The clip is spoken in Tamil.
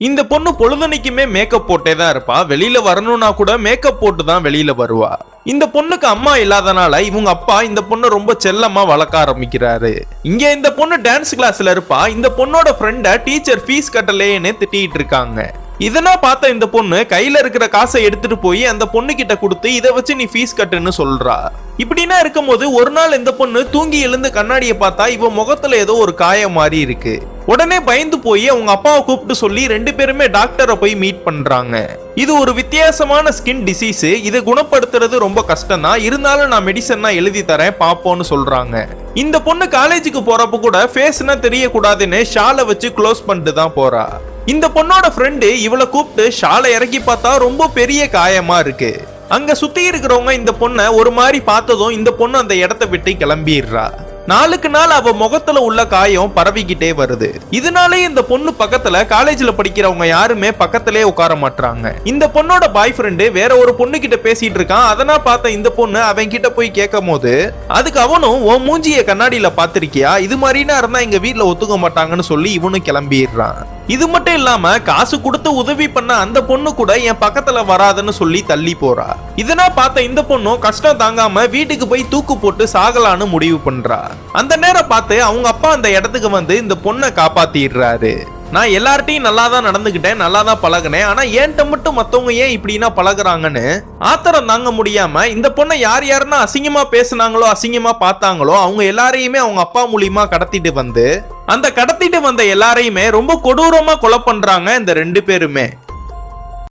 இந்த பொண்ணு பொழுதுனைக்குமே மேக்கப் போட்டே தான் இருப்பா. வெளியில வரணும்னா கூட மேக்கப் போட்டு தான் வெளியில வருவா. இந்த பொண்ணுக்கு அம்மா இல்லாதனால இவங்க அப்பா இந்த பொண்ணை ரொம்ப செல்லமா வளர்க்க ஆரம்பிக்கிறாரு. இங்க இந்த பொண்ணு டான்ஸ் கிளாஸ்ல இருப்பா. இந்த பொண்ணோட ஃப்ரெண்ட டீச்சர் ஃபீஸ் கட்டலேன்னு திட்டிட்டு இருக்காங்க. இதனா பார்த்த இந்த பொண்ணு கையில இருக்கிற காசை எடுத்துட்டு போய் அந்த பொண்ணு கிட்ட கொடுத்து இதை வச்சு நீ ஃபீஸ் கட்டுன்னு சொல்றா. இப்படின்னா இருக்கும்போது ஒரு நாள் இந்த பொண்ணு தூங்கி எழுந்து கண்ணாடியை பார்த்தா இவ முகத்துல ஏதோ ஒரு காயம் மாதிரி இருக்கு. உடனே பயந்து போய் அவங்க அப்பாவை கூப்பிட்டு சொல்லி 2 பேருமே டாக்டரை போய் மீட் பண்றாங்க. இது ஒரு வித்தியாசமான ஸ்கின் டிசீஸ். இதை குணப்படுத்துறது ரொம்ப கஷ்டம் தான். இருந்தாலும் நான் மெடிசன் எழுதி தரேன் பாப்போன்னு சொல்றாங்க. இந்த பொண்ணு காலேஜுக்கு போறப்ப கூட ஃபேஸ்னா தெரியக்கூடாதுன்னு ஷாலை வச்சு க்ளோஸ் பண்ணிட்டு தான் போறா. இந்த பொண்ணோட ஃப்ரெண்டு இவளை கூப்பிட்டு ஷாலை இறக்கி பார்த்தா ரொம்ப பெரிய காயமா இருக்கு. அங்க சுத்தி இருக்கிறவங்க இந்த பொண்ணை ஒரு மாதிரி பார்த்ததும் இந்த பொண்ணு அந்த இடத்தை விட்டு கிளம்பிடுறா. நாளுக்கு நாள் அவ முகத்துல உள்ள காயம் பரவிக்கிட்டே வருது. இதனாலே இந்த பொண்ணு பக்கத்துல காலேஜ்ல படிக்கிறவங்க யாருமே பக்கத்திலே உட்கார மாட்டாங்க. இந்த பொண்ணோட பாய் ஃப்ரெண்டு வேற ஒரு பொண்ணு கிட்ட பேசிட்டு இருக்கான். அதனா பார்த்த இந்த பொண்ணு அவன் கிட்ட போய் கேட்கும் போது அதுக்கு அவனும் உன் மூஞ்சிய கண்ணாடியில பாத்திருக்கியா, இது மாதிரினா இருந்தா எங்க வீட்டுல ஒத்துக்க மாட்டாங்கன்னு சொல்லி இவனும் கிளம்பிடுறான். இது மட்டும் இல்லாம காசு கொடுத்து உதவி பண்ண அந்த பொண்ணு கூட என் பக்கத்துல வராதுன்னு சொல்லி தள்ளி போறா. இதனா பார்த்த இந்த பொண்ணும் கஷ்டம் தாங்காம வீட்டுக்கு போய் தூக்கு போட்டு சாகலான்னு முடிவு பண்றா. அந்த நேரம் பார்த்து அவங்க அப்பா அந்த இடத்துக்கு வந்து இந்த பொண்ணை காப்பாத்திடுறாரு. நான் எல்லார்ட்டையும் நல்லா தான் நடந்துகிட்டேன், நல்லா தான் பழகினேன், ஆனா ஏன்ட்ட மட்டும் மத்தவங்க ஏன் இப்படின்னா பழகுறாங்கன்னு ஆத்திரம் தாங்க முடியாம இந்த பொண்ணை யார் யாருன்னா அசிங்கமா பேசுனாங்களோ அசிங்கமா பார்த்தாங்களோ அவங்க எல்லாரையுமே அவங்க அப்பா மூலியமா கடத்திட்டு வந்து அந்த கடத்திட்டு வந்த எல்லாரையுமே ரொம்ப கொடூரமா கொலை பண்றாங்க இந்த 2 பேருமே.